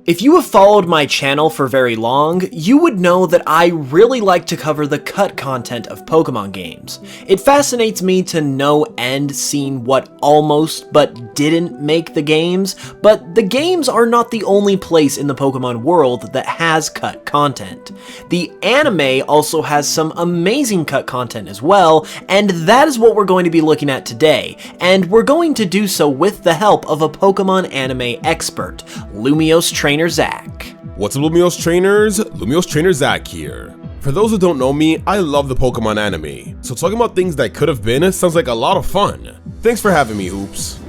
If you have followed my channel for very long, you would know that I really like to cover the cut content of Pokemon games. It fascinates me to no end seeing what almost but didn't make the games, but the games are not the only place in the Pokemon world that has cut content. The anime also has some amazing cut content as well, and that is what we're going to be looking at today, and we're going to do so with the help of a Pokemon anime expert, Lumiose Trainer Zac. What's up, Lumiose Trainers? Lumiose Trainer Zac here. For those who don't know me, I love the Pokemon anime, so talking about things that could have been sounds like a lot of fun. Thanks for having me, Hoops.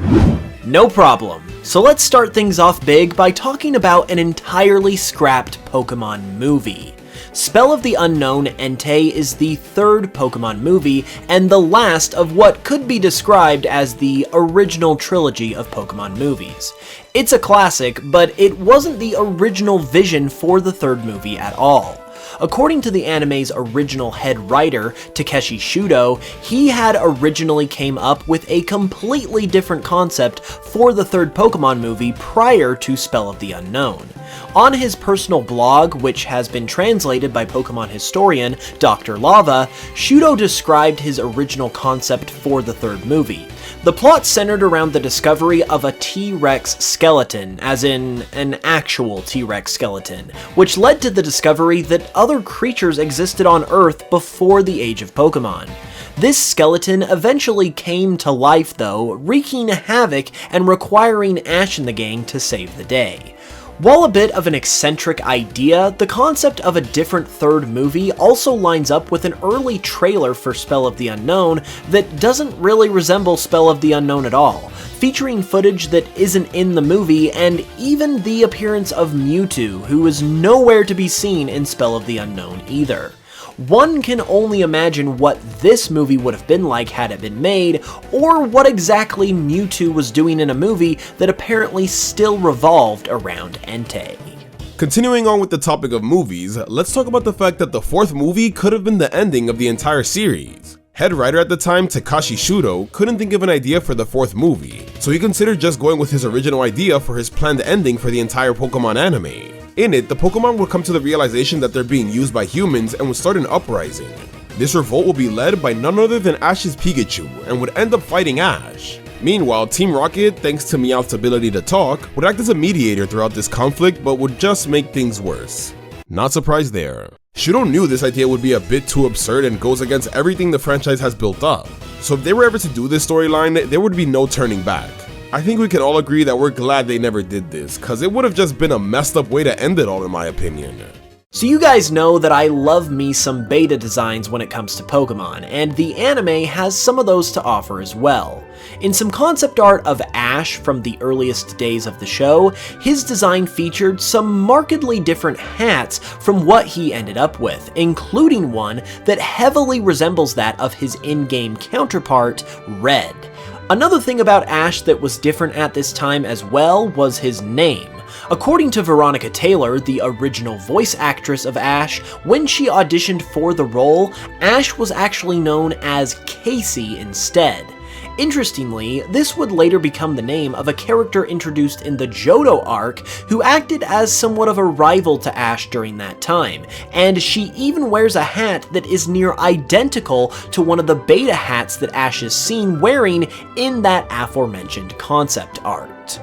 No problem. So let's start things off big by talking about an entirely scrapped Pokemon movie. Spell of the Unknown Entei is the third Pokemon movie and the last of what could be described as the original trilogy of Pokemon movies. It's a classic, but it wasn't the original vision for the third movie at all. According to the anime's original head writer, Takeshi Shudo, he had originally came up with a completely different concept for the third Pokemon movie prior to Spell of the Unknown. On his personal blog, which has been translated by Pokemon historian Dr. Lava, Shudo described his original concept for the third movie. The plot centered around the discovery of a T-Rex skeleton, as in an actual T-Rex skeleton, which led to the discovery that other creatures existed on Earth before the age of Pokemon. This skeleton eventually came to life though, wreaking havoc and requiring Ash and the gang to save the day. While a bit of an eccentric idea, the concept of a different third movie also lines up with an early trailer for Spell of the Unknown that doesn't really resemble Spell of the Unknown at all, featuring footage that isn't in the movie and even the appearance of Mewtwo, who is nowhere to be seen in Spell of the Unknown either. One can only imagine what this movie would have been like had it been made, or what exactly Mewtwo was doing in a movie that apparently still revolved around Entei. Continuing on with the topic of movies, let's talk about the fact that the fourth movie could have been the ending of the entire series. Head writer at the time, Takeshi Shudo, couldn't think of an idea for the fourth movie, so he considered just going with his original idea for his planned ending for the entire Pokemon anime. In it, the Pokemon would come to the realization that they're being used by humans and would start an uprising. This revolt will be led by none other than Ash's Pikachu and would end up fighting Ash. Meanwhile, Team Rocket, thanks to Meowth's ability to talk, would act as a mediator throughout this conflict but would just make things worse. Not surprised there. Shudo knew this idea would be a bit too absurd and goes against everything the franchise has built up. So if they were ever to do this storyline, there would be no turning back. I think we can all agree that we're glad they never did this, cause it would have just been a messed up way to end it all in my opinion. So you guys know that I love me some beta designs when it comes to Pokemon, and the anime has some of those to offer as well. In some concept art of Ash from the earliest days of the show, his design featured some markedly different hats from what he ended up with, including one that heavily resembles that of his in-game counterpart, Red. Another thing about Ash that was different at this time as well was his name. According to Veronica Taylor, the original voice actress of Ash, when she auditioned for the role, Ash was actually known as Casey instead. Interestingly, this would later become the name of a character introduced in the Johto arc who acted as somewhat of a rival to Ash during that time, and she even wears a hat that is near identical to one of the beta hats that Ash is seen wearing in that aforementioned concept art.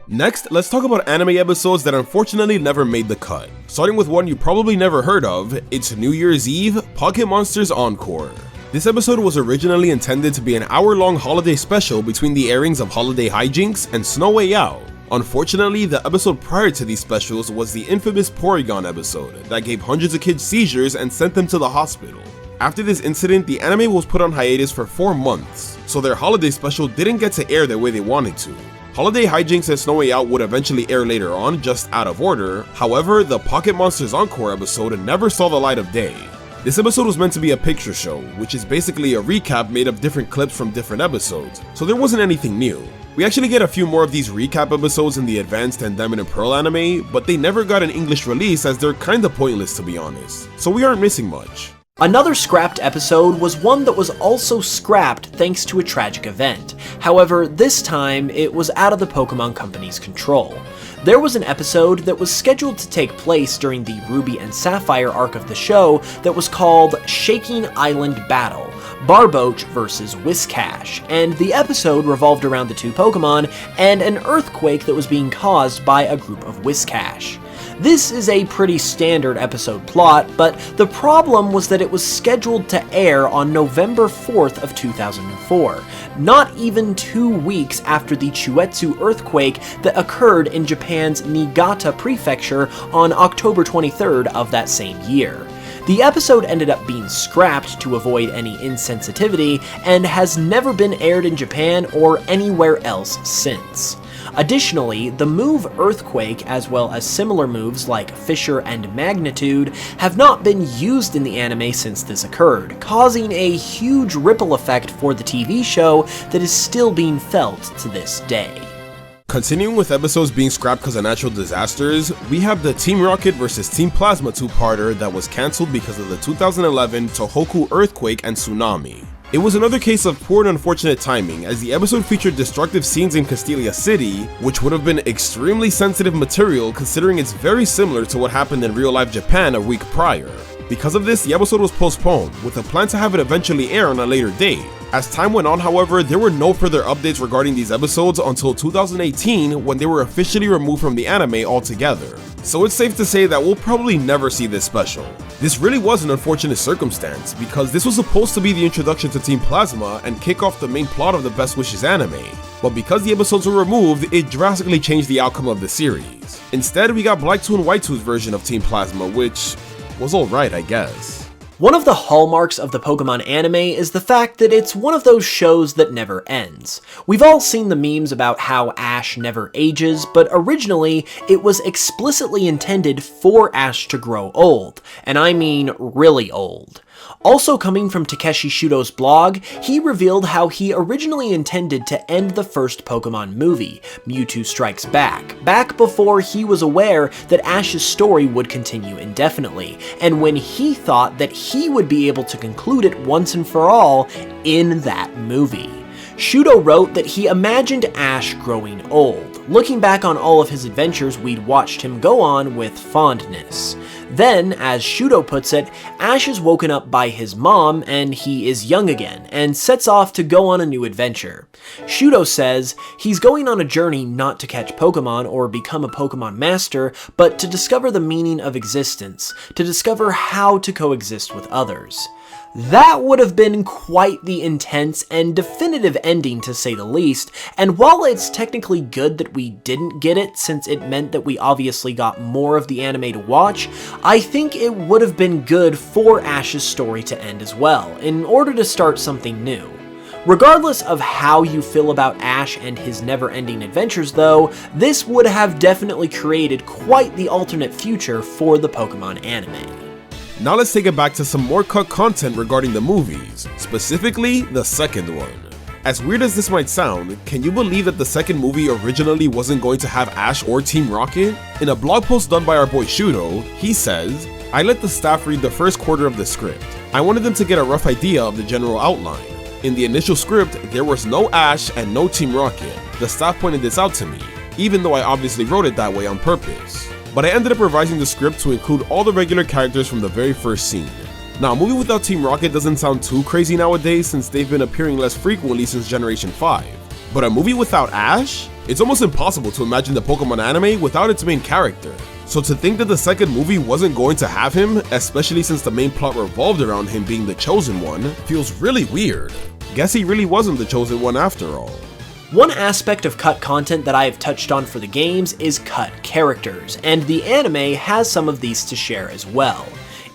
Next, let's talk about anime episodes that unfortunately never made the cut. Starting with one you probably never heard of, it's New Year's Eve, Pocket Monsters Encore. This episode was originally intended to be an hour-long holiday special between the airings of Holiday Hijinks and Snow Way Out. Unfortunately, the episode prior to these specials was the infamous Porygon episode that gave hundreds of kids seizures and sent them to the hospital. After this incident, the anime was put on hiatus for 4 months, so their holiday special didn't get to air the way they wanted to. Holiday Hijinks and Snow Way Out would eventually air later on, just out of order. However, the Pocket Monsters Encore episode never saw the light of day. This episode was meant to be a picture show, which is basically a recap made of different clips from different episodes, so there wasn't anything new. We actually get a few more of these recap episodes in the Advanced and Diamond and Pearl anime, but they never got an English release as they're kinda pointless to be honest, so we aren't missing much. Another scrapped episode was one that was also scrapped thanks to a tragic event. However, this time it was out of the Pokémon Company's control. There was an episode that was scheduled to take place during the Ruby and Sapphire arc of the show that was called Shaking Island Battle, Barboach vs. Whiscash, and the episode revolved around the two Pokémon and an earthquake that was being caused by a group of Whiscash. This is a pretty standard episode plot, but the problem was that it was scheduled to air on November 4th of 2004, not even 2 weeks after the Chuetsu earthquake that occurred in Japan's Niigata prefecture on October 23rd of that same year. The episode ended up being scrapped to avoid any insensitivity and has never been aired in Japan or anywhere else since. Additionally, the move Earthquake, as well as similar moves like Fissure and Magnitude, have not been used in the anime since this occurred, causing a huge ripple effect for the TV show that is still being felt to this day. Continuing with episodes being scrapped because of natural disasters, we have the Team Rocket vs Team Plasma two-parter that was cancelled because of the 2011 Tohoku earthquake and tsunami. It was another case of poor and unfortunate timing, as the episode featured destructive scenes in Castelia City, which would have been extremely sensitive material considering it's very similar to what happened in real-life Japan a week prior. Because of this, the episode was postponed, with a plan to have it eventually air on a later date. As time went on, however, there were no further updates regarding these episodes until 2018, when they were officially removed from the anime altogether. So it's safe to say that we'll probably never see this special. This really was an unfortunate circumstance, because this was supposed to be the introduction to Team Plasma and kick off the main plot of the Best Wishes anime, but because the episodes were removed, it drastically changed the outcome of the series. Instead, we got Black2 and White2's version of Team Plasma, which was alright, I guess. One of the hallmarks of the Pokémon anime is the fact that it's one of those shows that never ends. We've all seen the memes about how Ash never ages, but originally it was explicitly intended for Ash to grow old, and I mean really old. Also coming from Takeshi Shudo's blog, he revealed how he originally intended to end the first Pokémon movie, Mewtwo Strikes back before he was aware that Ash's story would continue indefinitely, and when he thought that he would be able to conclude it once and for all in that movie. Shudo wrote that he imagined Ash growing old, looking back on all of his adventures we'd watched him go on with fondness. Then, as Shudo puts it, Ash is woken up by his mom and he is young again, and sets off to go on a new adventure. Shudo says he's going on a journey not to catch Pokemon or become a Pokemon master, but to discover the meaning of existence, to discover how to coexist with others. That would have been quite the intense and definitive ending, to say the least, and while it's technically good that we didn't get it since it meant that we obviously got more of the anime to watch, I think it would have been good for Ash's story to end as well, in order to start something new. Regardless of how you feel about Ash and his never-ending adventures though, this would have definitely created quite the alternate future for the Pokémon anime. Now let's take it back to some more cut content regarding the movies, specifically the second one. As weird as this might sound, can you believe that the second movie originally wasn't going to have Ash or Team Rocket? In a blog post done by our boy Shudo, he says, "I let the staff read the first quarter of the script. I wanted them to get a rough idea of the general outline. In the initial script, there was no Ash and no Team Rocket. The staff pointed this out to me, even though I obviously wrote it that way on purpose. But I ended up revising the script to include all the regular characters from the very first scene. Now, a movie without Team Rocket doesn't sound too crazy nowadays since they've been appearing less frequently since Generation 5. But a movie without Ash? It's almost impossible to imagine the Pokemon anime without its main character. So to think that the second movie wasn't going to have him, especially since the main plot revolved around him being the chosen one, feels really weird. Guess he really wasn't the chosen one after all." One aspect of cut content that I have touched on for the games is cut characters, and the anime has some of these to share as well.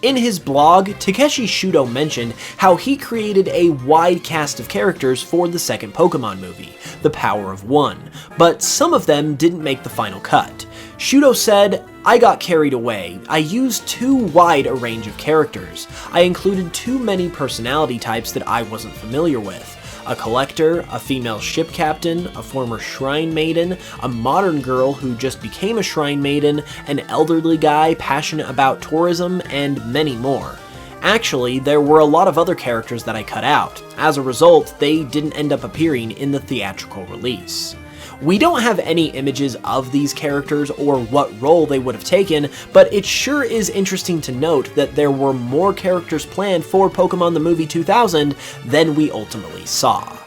In his blog, Takeshi Shudo mentioned how he created a wide cast of characters for the second Pokemon movie, The Power of One, but some of them didn't make the final cut. Shudo said, "I got carried away. I used too wide a range of characters. I included too many personality types that I wasn't familiar with. A collector, a female ship captain, a former shrine maiden, a modern girl who just became a shrine maiden, an elderly guy passionate about tourism, and many more. Actually, there were a lot of other characters that I cut out. As a result, they didn't end up appearing in the theatrical release. We don't have any images of these characters or what role they would have taken, but it sure is interesting to note that there were more characters planned for Pokémon the Movie 2000 than we ultimately saw.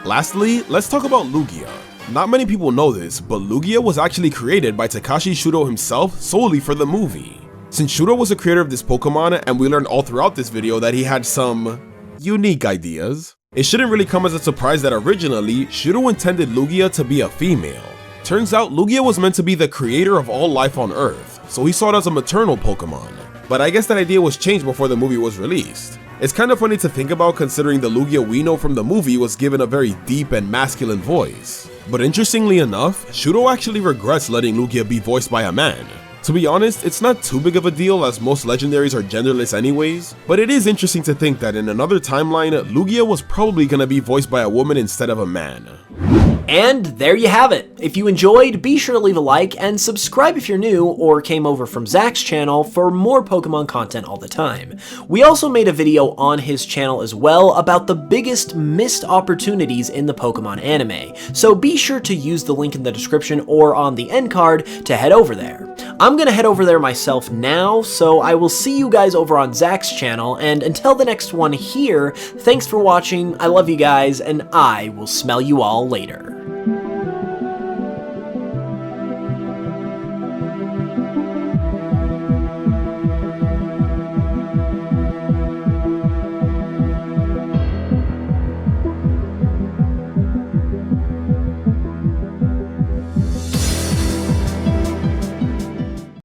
Lastly, let's talk about Lugia. Not many people know this, but Lugia was actually created by Takashi Shudo himself solely for the movie. Since Shudo was the creator of this Pokemon, and we learned all throughout this video that he had some unique ideas, it shouldn't really come as a surprise that originally, Shudo intended Lugia to be a female. Turns out, Lugia was meant to be the creator of all life on Earth, so he saw it as a maternal Pokemon. But I guess that idea was changed before the movie was released. It's kind of funny to think about considering the Lugia we know from the movie was given a very deep and masculine voice. But interestingly enough, Shudo actually regrets letting Lugia be voiced by a man. To be honest, it's not too big of a deal as most legendaries are genderless anyways, but it is interesting to think that in another timeline, Lugia was probably gonna be voiced by a woman instead of a man. And there you have it. If you enjoyed, be sure to leave a like and subscribe if you're new or came over from Zac's channel for more Pokemon content all the time. We also made a video on his channel as well about the biggest missed opportunities in the Pokemon anime, so be sure to use the link in the description or on the end card to head over there. I'm gonna head over there myself now, so I will see you guys over on Zac's channel, and until the next one here, thanks for watching, I love you guys, and I will smell you all later.